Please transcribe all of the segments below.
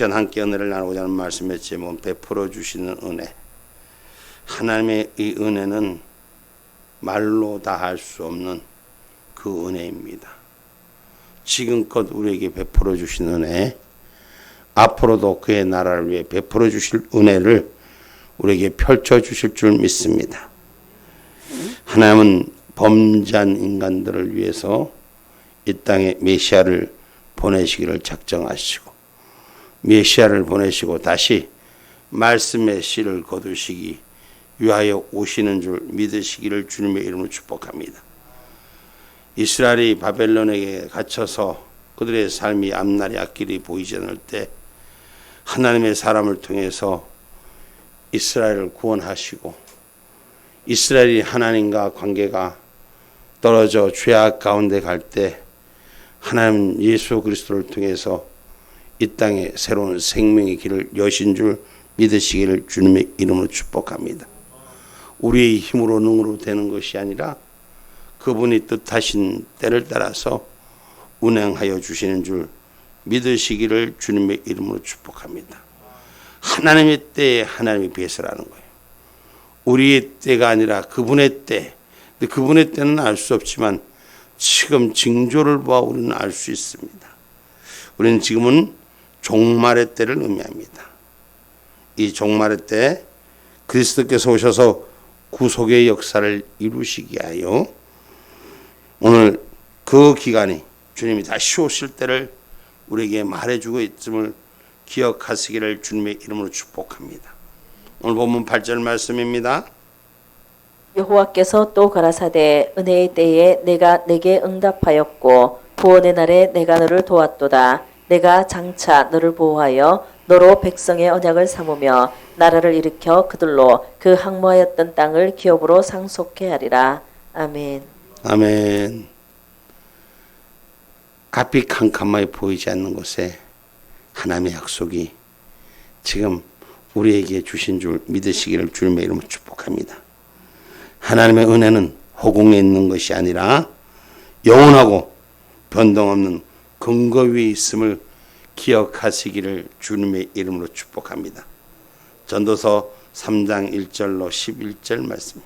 함께 은혜를 나누고자 하는 말씀의 제목은 베풀어 주시는 은혜. 하나님의 이 은혜는 말로 다 할 수 없는 그 은혜입니다. 지금껏 우리에게 베풀어 주신 은혜, 앞으로도 그의 나라를 위해 베풀어 주실 은혜를 우리에게 펼쳐 주실 줄 믿습니다. 하나님은 범죄한 인간들을 위해서 이 땅에 메시아를 보내시기를 작정하시고 메시아를 보내시고 다시 말씀의 씨를 거두시기 위하여 오시는 줄 믿으시기를 주님의 이름으로 축복합니다. 이스라엘이 바벨론에게 갇혀서 그들의 삶이 앞날이 앞길이 보이지 않을 때 하나님의 사람을 통해서 이스라엘을 구원하시고 이스라엘이 하나님과 관계가 떨어져 죄악 가운데 갈 때 하나님 예수 그리스도를 통해서 이 땅에 새로운 생명의 길을 여신 줄 믿으시기를 주님의 이름으로 축복합니다. 우리의 힘으로 능으로 되는 것이 아니라 그분이 뜻하신 때를 따라서 운행하여 주시는 줄 믿으시기를 주님의 이름으로 축복합니다. 하나님의 때에 하나님이 배설하는 거예요. 우리의 때가 아니라 그분의 때. 근데 그분의 때는 알 수 없지만 지금 징조를 보아 우리는 알 수 있습니다. 우리는 지금은 종말의 때를 의미합니다. 이 종말의 때 그리스도께서 오셔서 구속의 역사를 이루시기 위하여 오늘 그 기간이 주님이 다시 오실 때를 우리에게 말해주고 있음을 기억하시기를 주님의 이름으로 축복합니다. 오늘 본문 8절 말씀입니다. 여호와께서 또 가라사대 은혜의 때에 내가 내게 응답하였고 구원의 날에 내가 너를 도왔도다. 내가 장차 너를 보호하여 너로 백성의 언약을 삼으며 나라를 일으켜 그들로 그 항모하였던 땅을 기업으로 상속케 하리라. 아멘. 아멘. 앞이 캄캄하게 보이지 않는 곳에 하나님의 약속이 지금 우리에게 주신 줄 믿으시기를 주님의 이름으로 축복합니다. 하나님의 은혜는 허공에 있는 것이 아니라 영원하고 변동없는 근거 위에 있음을 기억하시기를 주님의 이름으로 축복합니다. 전도서 3장 1절로 11절 말씀.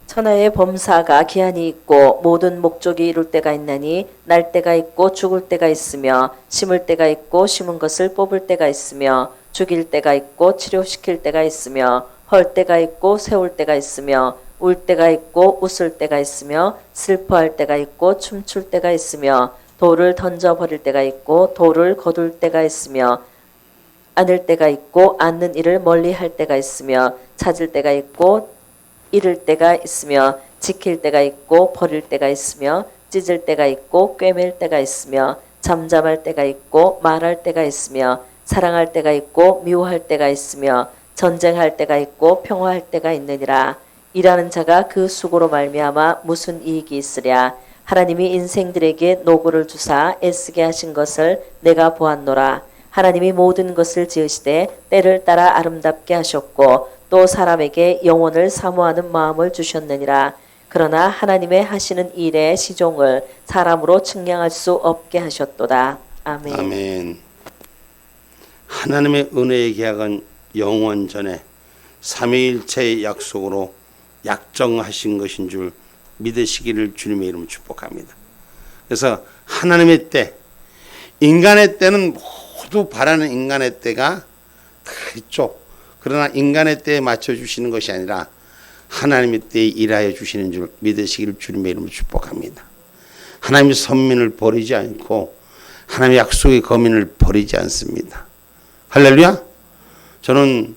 천하의 범사가 기한이 있고 모든 목적이 이룰 때가 있나니 날 때가 있고 죽을 때가 있으며 심을 때가 있고 심은 것을 뽑을 때가 있으며 죽일 때가 있고 치료시킬 때가 있으며 헐 때가 있고 세울 때가 있으며 울 때가 있고 웃을 때가 있으며 슬퍼할 때가 있고 춤출 때가 있으며 돌을 던져버릴 때가 있고 돌을 거둘 때가 있으며 안을 때가 있고 앉는 일을 멀리할 때가 있으며 찾을 때가 있고 잃을 때가 있으며 지킬 때가 있고 버릴 때가 있으며 찢을 때가 있고 꿰맬 때가 있으며 잠잠할 때가 있고 말할 때가 있으며 사랑할 때가 있고 미워할 때가 있으며 전쟁할 때가 있고 평화할 때가 있느니라. 일하는 자가 그 수고로 말미암아 무슨 이익이 있으랴. 하나님이 인생들에게 노고를 주사 애쓰게 하신 것을 내가 보았노라. 하나님이 모든 것을 지으시되 때를 따라 아름답게 하셨고 또 사람에게 영혼을 사모하는 마음을 주셨느니라. 그러나 하나님의 하시는 일의 시종을 사람으로 측량할 수 없게 하셨도다. 아멘. 아멘. 하나님의 은혜의 계약은 영원 전에 삼위일체의 약속으로 약정하신 것인 줄 믿으시기를 주님의 이름으로 축복합니다. 그래서 하나님의 때, 인간의 때는 모두 바라는 인간의 때가 다 있죠. 그러나 인간의 때에 맞춰주시는 것이 아니라 하나님의 때에 일하여 주시는 줄 믿으시기를 주님의 이름으로 축복합니다. 하나님의 선민을 버리지 않고 하나님의 약속의 거민을 버리지 않습니다. 할렐루야. 저는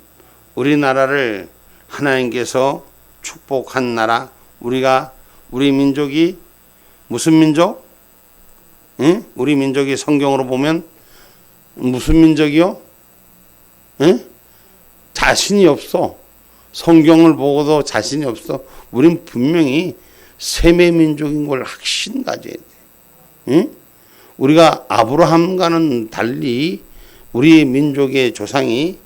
우리나라를 하나님께서 축복한 나라, 우리 민족이 무슨 민족? 응? 우리 민족이 성경으로 보면 무슨 민족이요? 응? 자신이 없어. 성경을 보고도 자신이 없어. 우린 분명히 셈의 민족인 걸 확신 가져야 돼. 응? 우리가 아브라함과는 달리 우리 민족의 조상이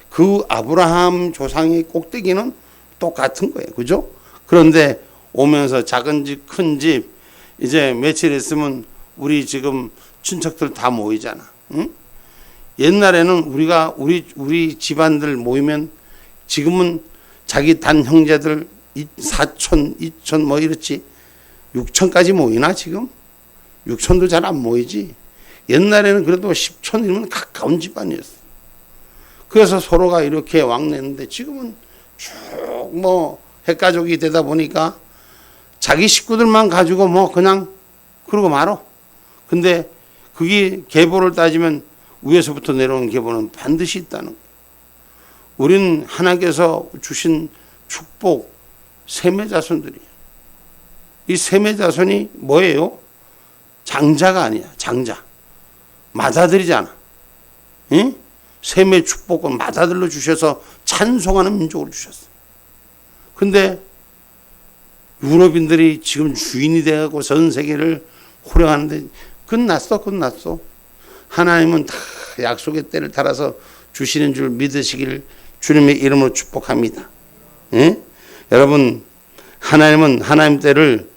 그 아브라함 조상의 꼭대기는 똑같은 거예요. 그죠? 그런데 오면서 작은 집, 큰 집, 이제 며칠 있으면 우리 지금 친척들 다 모이잖아. 응? 옛날에는 우리 집안들 모이면 지금은 자기 단 형제들 4천, 2천 뭐 이렇지. 6천까지 모이나 지금? 6천도 잘 안 모이지. 옛날에는 그래도 10천이면 가까운 집안이었어. 그래서 서로가 이렇게 왕래했는데 지금은 쭉 뭐 핵가족이 되다 보니까 자기 식구들만 가지고 뭐 그냥 그러고 말어. 근데 그게 계보를 따지면 위에서부터 내려오는 계보는 반드시 있다는 거예요. 우리는 하나님께서 주신 축복 셈의 자손들이에요. 이 셈의 자손이 뭐예요? 장자가 아니야. 장자. 맏아들이잖아. 응? 셈의 축복은 맏아들로 주셔서 찬송하는 민족으로 주셨어. 근데 유럽인들이 지금 주인이 되고 전 세계를 호령하는데 끝났어. 하나님은 다 약속의 때를 따라서 주시는 줄 믿으시길 주님의 이름으로 축복합니다. 예? 여러분, 하나님은 하나님 때를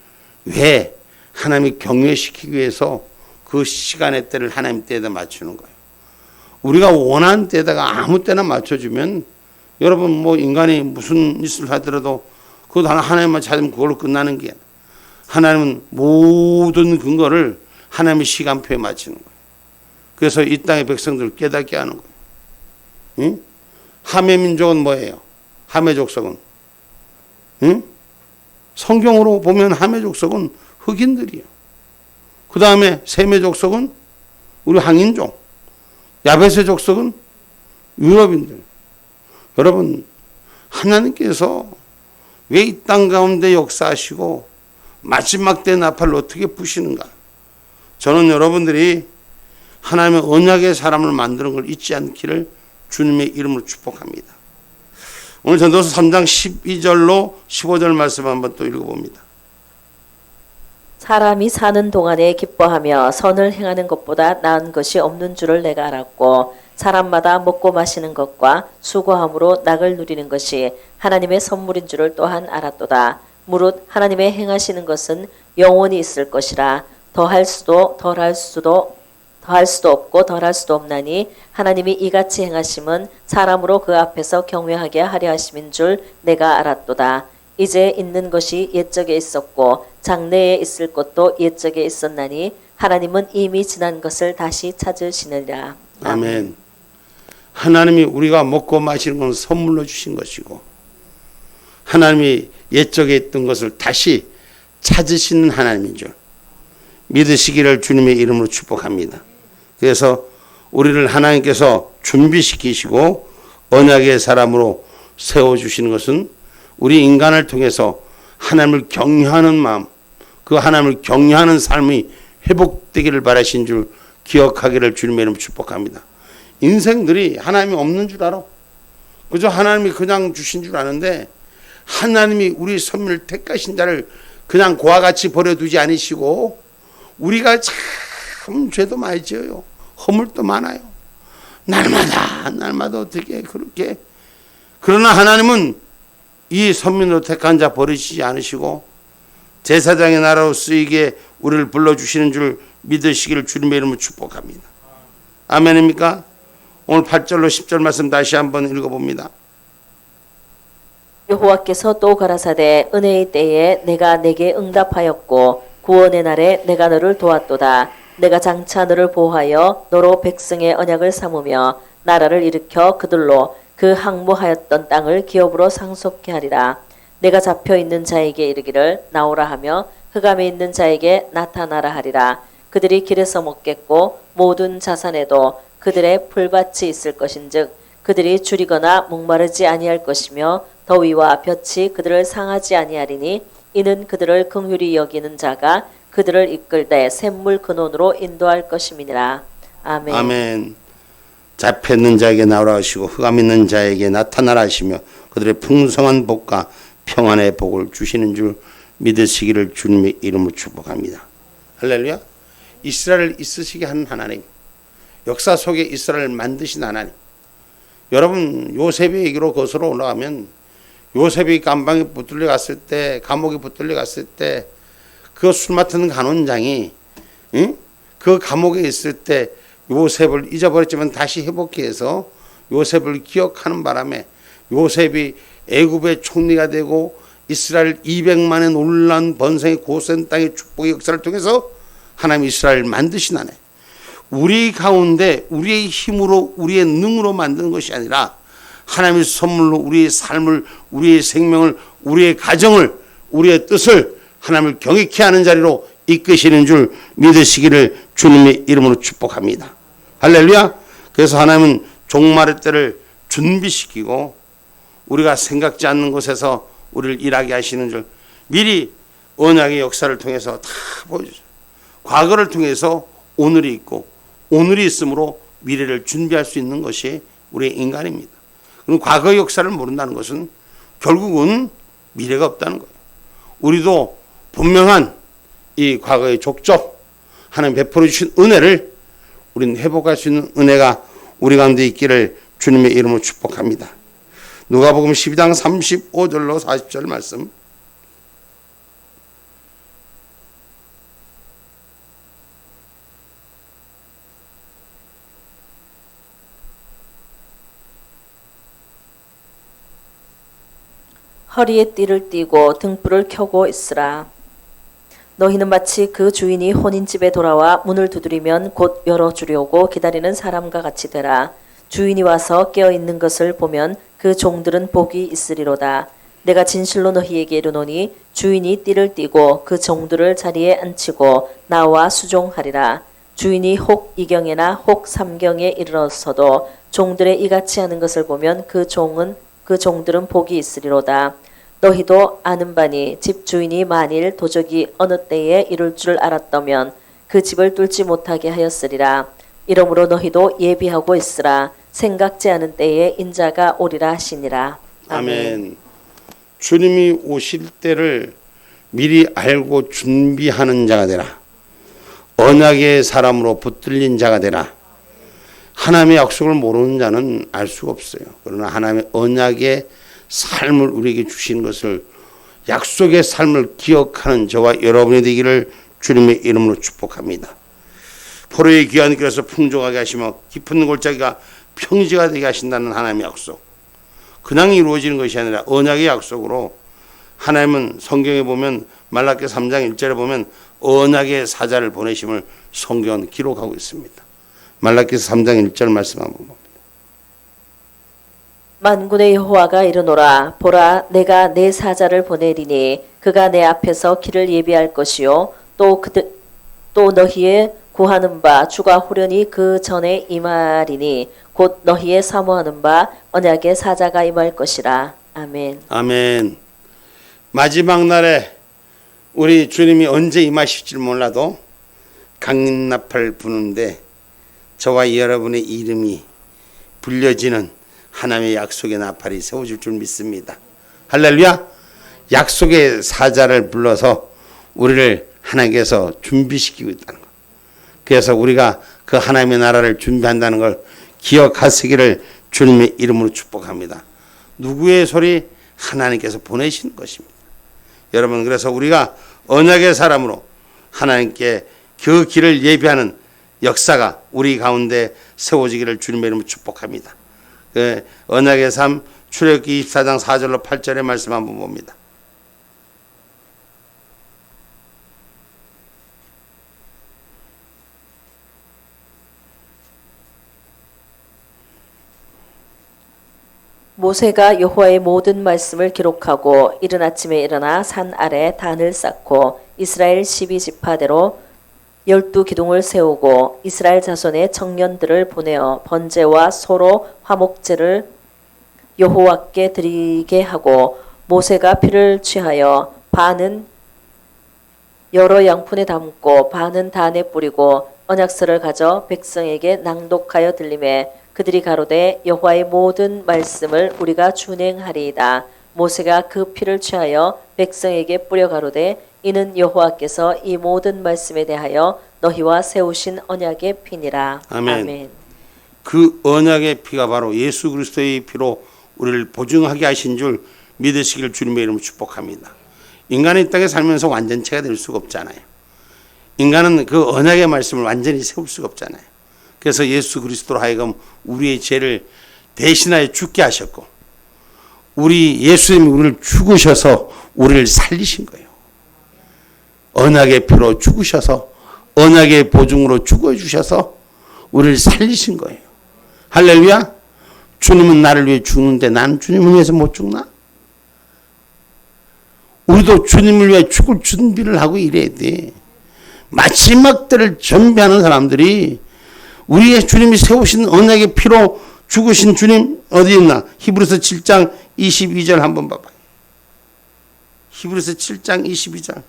왜 하나님이 경외시키기 위해서 그 시간의 때를 하나님 때에다 맞추는 거예요. 우리가 원하는 때에다가 아무 때나 맞춰주면 여러분 뭐 인간이 무슨 짓을 하더라도 그것 하나님만 찾으면 그걸로 끝나는 게 하나님은 모든 근거를 하나님의 시간표에 맞추는 거예요. 그래서 이 땅의 백성들을 깨닫게 하는 거예요. 응? 함의 민족은 뭐예요? 함의 족속은? 응? 성경으로 보면 함의 족속은 흑인들이에요. 그 다음에 셈의 족속은 우리 항인종, 야벳의 족속은 유럽인들. 여러분, 하나님께서 왜 이 땅 가운데 역사하시고 마지막 때 나팔을 어떻게 부시는가? 저는 여러분들이 하나님의 언약의 사람을 만드는 걸 잊지 않기를 주님의 이름으로 축복합니다. 오늘 전도서 3장 12절로 15절 말씀 한번 또 읽어봅니다. 사람이 사는 동안에 기뻐하며 선을 행하는 것보다 나은 것이 없는 줄을 내가 알았고 사람마다 먹고 마시는 것과 수고함으로 낙을 누리는 것이 하나님의 선물인 줄을 또한 알았도다. 무릇 하나님의 행하시는 것은 영원히 있을 것이라 더할 수도 없고 덜할 수도 없나니 하나님이 이같이 행하심은 사람으로 그 앞에서 경외하게 하려 하심인 줄 내가 알았도다. 이제 있는 것이 옛적에 있었고 장래에 있을 것도 옛적에 있었나니 하나님은 이미 지난 것을 다시 찾으시느니라. 아멘. 하나님이 우리가 먹고 마시는 건 선물로 주신 것이고 하나님이 옛적에 있던 것을 다시 찾으시는 하나님인 줄 믿으시기를 주님의 이름으로 축복합니다. 그래서 우리를 하나님께서 준비시키시고 언약의 사람으로 세워주시는 것은 우리 인간을 통해서 하나님을 경외하는 마음, 그 하나님을 경외하는 삶이 회복되기를 바라신 줄 기억하기를 주님의 이름으로 축복합니다. 인생들이 하나님이 없는 줄 알아. 그저 하나님이 그냥 주신 줄 아는데 하나님이 우리 선물 택하신 자를 그냥 그와 같이 버려두지 않으시고 우리가 참 죄도 많이 지어요. 허물도 많아요. 날마다 어떻게 그렇게. 그러나 하나님은 이 선민으로 택한 자 버리시지 않으시고 제사장의 나라로 쓰이게 우리를 불러주시는 줄 믿으시기를 주님의 이름으로 축복합니다. 아멘입니까? 오늘 8절로 10절 말씀 다시 한번 읽어봅니다. 여호와께서 또 가라사대 은혜의 때에 내가 내게 응답하였고 구원의 날에 내가 너를 도왔도다. 내가 장차 너를 보호하여 너로 백성의 언약을 삼으며 나라를 일으켜 그들로 그 항모하였던 땅을 기업으로 상속케 하리라. 내가 잡혀 있는 자에게 이르기를 나오라 하며 흑암에 있는 자에게 나타나라 하리라. 그들이 길에서 먹겠고 모든 자산에도 그들의 풀밭이 있을 것인즉 그들이 줄이거나 목마르지 아니할 것이며 더위와 볕이 그들을 상하지 아니하리니 이는 그들을 긍휼히 여기는 자가 그들을 이끌되 샘물 근원으로 인도할 것임이니라. 아멘. 아멘. 잡혔는 자에게 나오라 하시고 흑암 있는 자에게 나타나라 하시며 그들의 풍성한 복과 평안의 복을 주시는 줄 믿으시기를 주님의 이름으로 축복합니다. 할렐루야. 이스라엘을 있으시게 하는 하나님, 역사 속에 이스라엘을 만드신 하나님. 여러분 요셉의 얘기로 거슬러 올라가면 요셉이 감방에 붙들려 갔을 때, 감옥에 붙들려 갔을 때 그 술 맡은 간원장이 그 감옥에 있을 때 요셉을 잊어버렸지만 다시 회복해 해서 요셉을 기억하는 바람에 요셉이 애굽의 총리가 되고 이스라엘 200만의 놀라운 번성의 고센 땅의 축복의 역사를 통해서 하나님 이스라엘을 만드신 하나님. 우리 가운데 우리의 힘으로 우리의 능으로 만드는 것이 아니라 하나님의 선물로 우리의 삶을, 우리의 생명을, 우리의 가정을, 우리의 뜻을 하나님을 경외케 하는 자리로 이끄시는 줄 믿으시기를 주님의 이름으로 축복합니다. 할렐루야. 그래서 하나님은 종말의 때를 준비시키고 우리가 생각지 않는 곳에서 우리를 일하게 하시는 줄 미리 언약의 역사를 통해서 다 보여주죠. 과거를 통해서 오늘이 있고 오늘이 있으므로 미래를 준비할 수 있는 것이 우리의 인간입니다. 그럼 과거의 역사를 모른다는 것은 결국은 미래가 없다는 거예요. 우리도 분명한 이 과거의 족적, 하나님 베풀어 주신 은혜를 우리는 회복할 수 있는 은혜가 우리 가운데 있기를 주님의 이름으로 축복합니다. 누가복음 12장 35절로 40절 말씀. 허리에 띠를 띠고 등불을 켜고 있으라. 너희는 마치 그 주인이 혼인집에 돌아와 문을 두드리면 곧 열어주려고 기다리는 사람과 같이 되라. 주인이 와서 깨어있는 것을 보면 그 종들은 복이 있으리로다. 내가 진실로 너희에게 이르노니 주인이 띠를 띠고 그 종들을 자리에 앉히고 나와 수종하리라. 주인이 혹 이경에나 혹 삼경에 이르러서도 종들의 이같이 하는 것을 보면 그 종들은 복이 있으리로다. 너희도 아는 바니 집 주인이 만일 도적이 어느 때에 이룰 줄 알았다면 그 집을 뚫지 못하게 하였으리라. 이러므로 너희도 예비하고 있으라. 생각지 않은 때에 인자가 오리라 하시니라. 아멘. 주님이 오실 때를 미리 알고 준비하는 자가 되라. 언약의 사람으로 붙들린 자가 되라. 하나님의 약속을 모르는 자는 알 수가 없어요. 그러나 하나님의 언약의 삶을 우리에게 주신 것을, 약속의 삶을 기억하는 저와 여러분이 되기를 주님의 이름으로 축복합니다. 포로의 귀한 길에서 풍족하게 하시며 깊은 골짜기가 평지가 되게 하신다는 하나님의 약속. 그냥 이루어지는 것이 아니라 언약의 약속으로 하나님은 성경에 보면 말라기 3장 1절에 보면 언약의 사자를 보내심을 성경은 기록하고 있습니다. 말라기서 3장 1절 말씀 한번 봅니다. 만군의 여호와가 이르노라. 보라, 내가 내 사자를 보내리니 그가 내 앞에서 길을 예비할 것이요 또 너희의 구하는 바 주가 후련히 그 전에 임하리니 곧 너희의 사모하는 바 언약의 사자가 임할 것이라. 아멘. 아멘. 마지막 날에 우리 주님이 언제 임하실지 몰라도 강림나팔 부는데 저와 여러분의 이름이 불려지는 하나님의 약속의 나팔이 세워질 줄 믿습니다. 할렐루야. 약속의 사자를 불러서 우리를 하나님께서 준비시키고 있다는 것. 그래서 우리가 그 하나님의 나라를 준비한다는 걸 기억하시기를 주님의 이름으로 축복합니다. 누구의 소리? 하나님께서 보내신 것입니다. 여러분, 그래서 우리가 언약의 사람으로 하나님께 그 길을 예비하는 역사가 우리 가운데 세워지기를 주님의 이름으로 축복합니다. 그 언약의 삶 출애굽기 24장 4절로 8절의 말씀 한번 봅니다. 모세가 여호와의 모든 말씀을 기록하고 이른 아침에 일어나 산 아래 단을 쌓고 이스라엘 12지파대로 12기둥을 세우고 이스라엘 자손의 청년들을 보내어 번제와 소로 화목제를 여호와께 드리게 하고 모세가 피를 취하여 반은 여러 양푼에 담고 반은 단에 뿌리고 언약서를 가져 백성에게 낭독하여 들리매 그들이 가로되 여호와의 모든 말씀을 우리가 준행하리이다. 모세가 그 피를 취하여 백성에게 뿌려 가로되 이는 여호와께서 이 모든 말씀에 대하여 너희와 세우신 언약의 피니라. 아멘. 그 언약의 피가 바로 예수 그리스도의 피로 우리를 보증하게 하신 줄 믿으시길 주님의 이름으로 축복합니다. 인간은 이 땅에 살면서 완전체가 될 수가 없잖아요. 인간은 그 언약의 말씀을 완전히 세울 수가 없잖아요. 그래서 예수 그리스도로 하여금 우리의 죄를 대신하여 죽게 하셨고, 우리 예수님이 우리를 죽으셔서 우리를 살리신 거예요. 언약의 피로 죽으셔서 언약의 보증으로 죽어주셔서 우리를 살리신 거예요. 할렐루야. 주님은 나를 위해 죽는데 나는 주님을 위해서 못 죽나? 우리도 주님을 위해 죽을 준비를 하고 이래야 돼. 마지막 때를 준비하는 사람들이 우리의 주님이 세우신 언약의 피로 죽으신 주님 어디 있나? 히브리서 7장 22절 한번 봐봐요. 히브리서 7장 22절.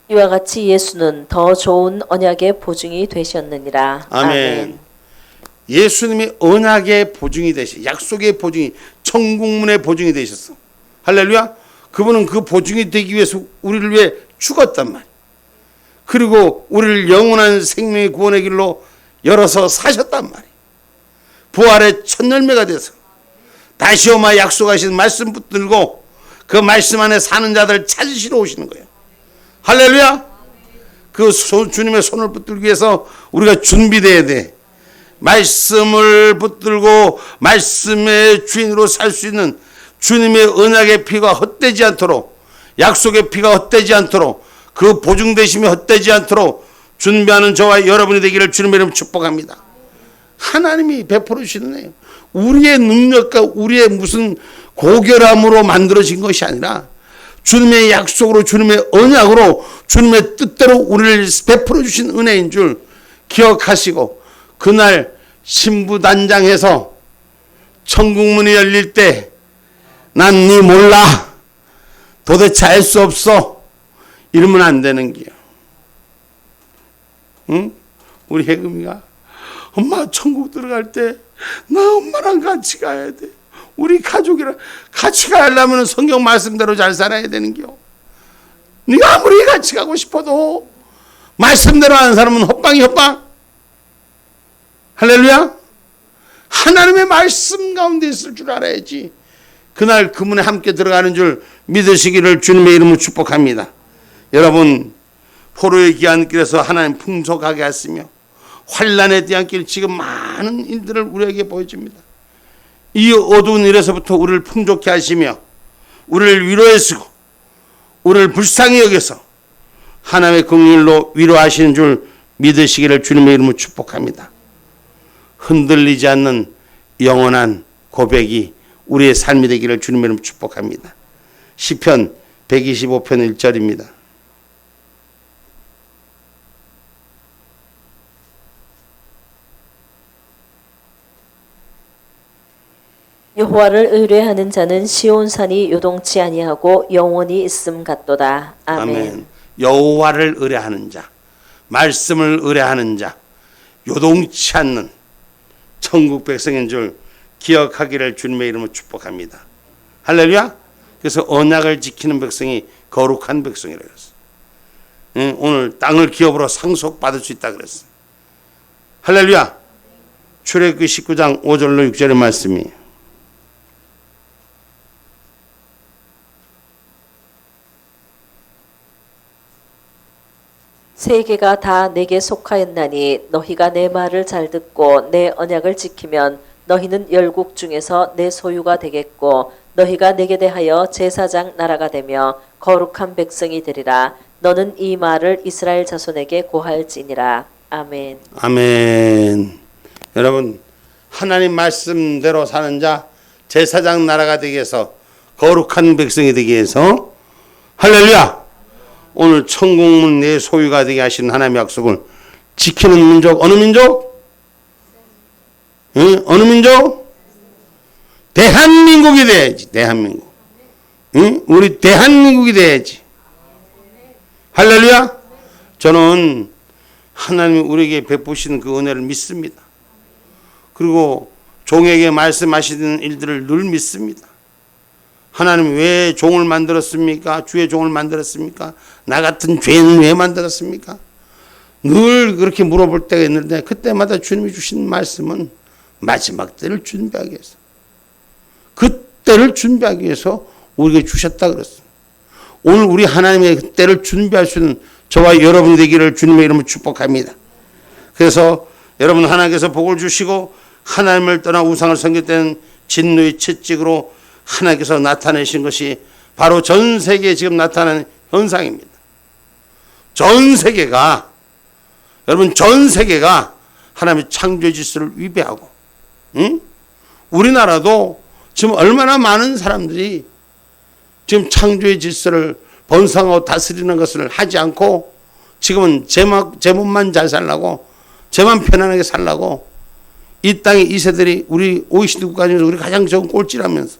이와 같이 예수는 더 좋은 언약의 보증이 되셨느니라. 아멘. 예수님이 언약의 보증이 되시, 약속의 보증이, 천국문의 보증이 되셨어. 할렐루야. 그분은 그 보증이 되기 위해서 우리를 위해 죽었단 말이에요. 그리고 우리를 영원한 생명의 구원의 길로 열어서 사셨단 말이에요. 부활의 첫 열매가 돼서 다시 오마 약속하신 말씀 붙들고 그 말씀 안에 사는 자들 찾으시러 오시는 거예요. 할렐루야. 그 주님의 손을 붙들기 위해서 우리가 준비돼야 돼. 말씀을 붙들고 말씀의 주인으로 살 수 있는 주님의 언약의 피가 헛되지 않도록, 약속의 피가 헛되지 않도록, 그 보증되심이 헛되지 않도록 준비하는 저와 여러분이 되기를 주님의 이름으로 축복합니다. 하나님이 베풀어 주시는 거예요. 우리의 능력과 우리의 무슨 고결함으로 만들어진 것이 아니라 주님의 약속으로, 주님의 언약으로, 주님의 뜻대로 우리를 베풀어 주신 은혜인 줄 기억하시고, 그날 신부단장에서 천국문이 열릴 때 난 네 몰라, 도대체 알 수 없어, 이러면 안 되는 게요. 응? 우리 혜금이가 엄마 천국 들어갈 때 나 엄마랑 같이 가야 돼. 우리 가족이랑 같이 가려면 성경 말씀대로 잘 살아야 되는겨. 네가 아무리 같이 가고 싶어도 말씀대로 하는 사람은 헛방이 헛방. 할렐루야. 하나님의 말씀 가운데 있을 줄 알아야지. 그날 그 문에 함께 들어가는 줄 믿으시기를 주님의 이름으로 축복합니다. 여러분, 포로의 귀한 길에서 하나님 풍족하게 하시며 환난에 대한 길, 지금 많은 일들을 우리에게 보여줍니다. 이 어두운 일에서부터 우리를 풍족케 하시며 우리를 위로해주고 우리를 불쌍히 여겨서 하나님의 긍휼로 위로하시는 줄 믿으시기를 주님의 이름으로 축복합니다. 흔들리지 않는 영원한 고백이 우리의 삶이 되기를 주님의 이름으로 축복합니다. 시편 125편 1절입니다. 여호와를 의뢰하는 자는 시온산이 요동치 아니하고 영원히 있음 같도다. 아멘. 아멘. 여호와를 의뢰하는 자, 말씀을 의뢰하는 자, 요동치 않는 천국 백성인 줄 기억하기를 주님의 이름으로 축복합니다. 할렐루야. 그래서 언약을 지키는 백성이 거룩한 백성이라고 했어요. 오늘 땅을 기업으로 상속받을 수 있다 그랬어요. 할렐루야. 출애굽기 19장 5절로 6절의 말씀이에요. 세계가 다 내게 속하였나니 너희가 내 말을 잘 듣고 내 언약을 지키면 너희는 열국 중에서 내 소유가 되겠고 너희가 내게 대하여 제사장 나라가 되며 거룩한 백성이 되리라. 너는 이 말을 이스라엘 자손에게 고할지니라. 아멘. 아멘. 여러분, 하나님 말씀대로 사는 자, 제사장 나라가 되기 위해서, 거룩한 백성이 되기 위해서, 할렐루야. 오늘 천국문 내 소유가 되게 하신 하나님의 약속을 지키는 민족, 어느 민족? 응? 어느 민족? 대한민국이 돼야지. 대한민국. 응? 우리 대한민국이 돼야지. 할렐루야. 저는 하나님이 우리에게 베푸시는 그 은혜를 믿습니다. 그리고 종에게 말씀하시는 일들을 늘 믿습니다. 하나님 왜 종을 만들었습니까? 주의 종을 만들었습니까? 나 같은 죄는 왜 만들었습니까? 늘 그렇게 물어볼 때가 있는데 그때마다 주님이 주신 말씀은 마지막 때를 준비하기 위해서, 그때를 준비하기 위해서 우리에게 주셨다 그랬습니다. 오늘 우리 하나님의 때를 준비할 수 있는 저와 여러분이 되기를 주님의 이름으로 축복합니다. 그래서 여러분, 하나님께서 복을 주시고 하나님을 떠나 우상을 섬길 때는 진노의 채찍으로 하나님께서 나타내신 것이 바로 전 세계에 지금 나타나는 현상입니다. 전 세계가, 여러분, 전 세계가 하나님의 창조의 질서를 위배하고, 우리나라도 지금 얼마나 많은 사람들이 지금 창조의 질서를 번성하고 다스리는 것을 하지 않고 지금은 제몸만 잘 살라고, 제만 편안하게 살라고, 이 땅의 이 세들이 우리 OECD 국가 중에서 우리 가장 적은 꼴찌라면서,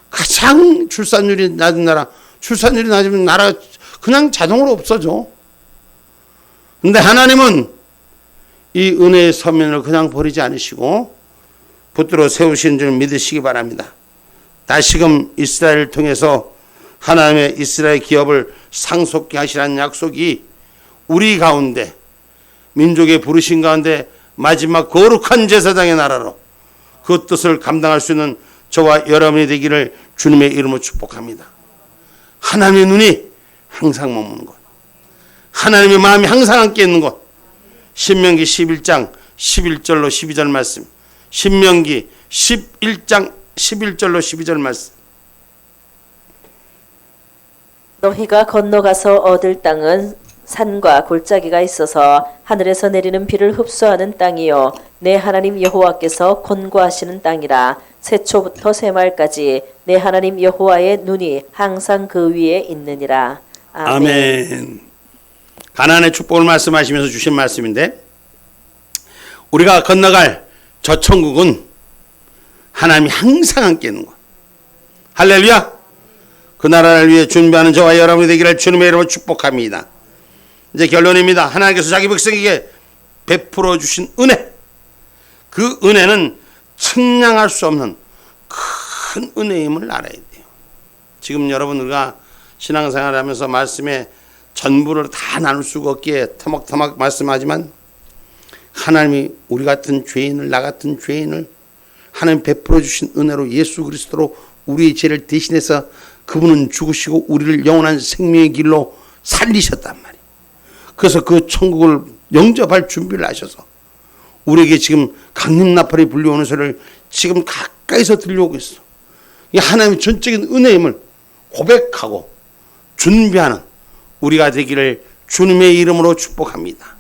가장 출산율이 낮은 나라, 출산율이 낮으면 나라가 그냥 자동으로 없어져. 근데 하나님은 이 은혜의 서면을 그냥 버리지 않으시고 붙들어 세우시는 줄 믿으시기 바랍니다. 다시금 이스라엘을 통해서 하나님의 이스라엘 기업을 상속케 하시라는 약속이 우리 가운데, 민족의 부르신 가운데 마지막 거룩한 제사장의 나라로 그 뜻을 감당할 수 있는 저와 여러분이 되기를 주님의 이름으로 축복합니다. 하나님의 눈이 항상 머무는 곳, 하나님의 마음이 항상 함께 있는 곳, 신명기 11장 11절로 12절 말씀, 신명기 11장 11절로 12절 말씀. 너희가 건너가서 얻을 땅은 산과 골짜기가 있어서 하늘에서 내리는 비를 흡수하는 땅이요 내 하나님 여호와께서 권고하시는 땅이라. 새초부터 새말까지 내 하나님 여호와의 눈이 항상 그 위에 있느니라. 아멘. 아멘. 가나안의 축복을 말씀하시면서 주신 말씀인데, 우리가 건너갈 저 천국은 하나님이 항상 함께 있는 것. 할렐루야. 그 나라를 위해 준비하는 저와 여러분이 되기를 주님의 이름으로 축복합니다. 이제 결론입니다. 하나님께서 자기 백성에게 베풀어 주신 은혜, 그 은혜는 측량할 수 없는 큰 은혜임을 알아야 돼요. 지금 여러분, 우리가 신앙생활을 하면서 말씀의 전부를 다 나눌 수가 없기에 터벅터벅 말씀하지만, 하나님이 우리 같은 죄인을, 나 같은 죄인을 하나님 베풀어 주신 은혜로 예수 그리스도로 우리의 죄를 대신해서 그분은 죽으시고 우리를 영원한 생명의 길로 살리셨단 말이에요. 그래서 그 천국을 영접할 준비를 하셔서 우리에게 지금 강림나팔이 불려오는 소리를 지금 가까이서 들려오고 있어. 이 하나님의 전적인 은혜임을 고백하고 준비하는 우리가 되기를 주님의 이름으로 축복합니다.